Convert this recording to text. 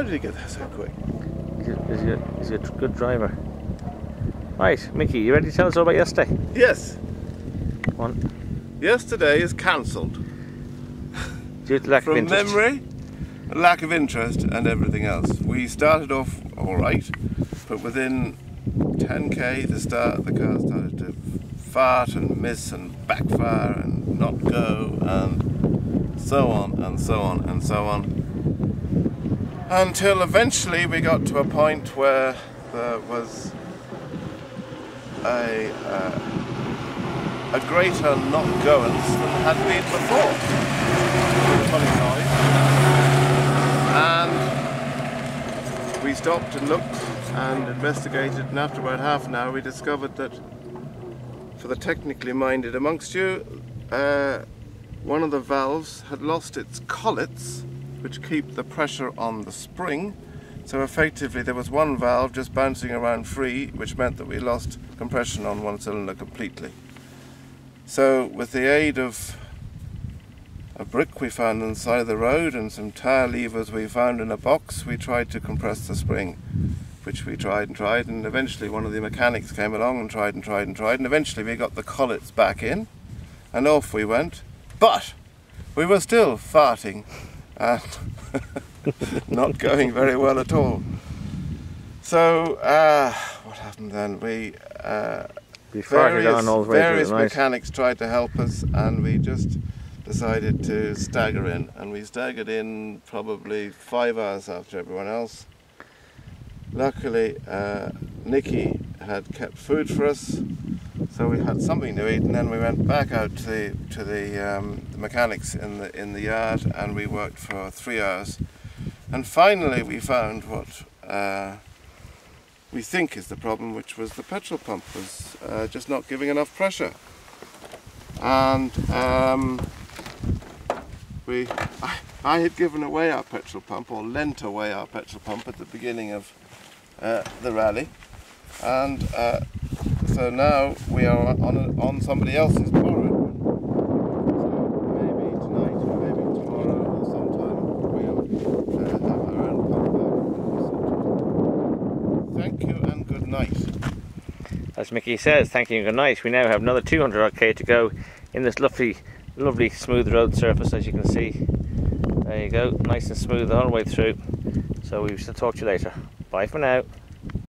did he get there so quick? He's a good driver. Right, Mickey, you ready to tell us all about yesterday? Yes. Come on. Yesterday is cancelled. Due to lack of From interest. memory, lack of interest and everything else. We started off alright, but within 10k to start, the car started to fart and miss and backfire and not go and so on and so on and so on. Until eventually we got to a point where there was a greater not goance than had been before. With a funny noise. And we stopped and looked and investigated, and after about half an hour we discovered that, for the technically minded amongst you, one of the valves had lost its collets, which keep the pressure on the spring. So effectively there was one valve just bouncing around free, which meant that we lost compression on one cylinder completely. So with the aid of a brick we found on the side of the road and some tyre levers we found in a box, we tried to compress the spring, which we tried, and eventually one of the mechanics came along and tried, and eventually we got the collets back in, and off we went. But we were still farting and not going very well at all. So what happened then? We farted on all the way various through the night. mechanics tried to help us, and we just decided to stagger in, and we staggered in probably 5 hours after everyone else. Luckily, Nicky had kept food for us, so we had something to eat, and then we went back out to the mechanics in the yard, and we worked for 3 hours. And finally we found what we think is the problem, which was the petrol pump was just not giving enough pressure. And I had given away our petrol pump, or lent away our petrol pump at the beginning of the rally, and so now we are on somebody else's borrowed one. So maybe tonight or maybe tomorrow or sometime we'll have our own pump back. Thank you and good night. As Mickey says, thank you and good night. We now have another 200 odd k to go in this lovely smooth road surface, as you can see. There you go, nice and smooth the whole way through. So we shall talk to you later. Bye for now.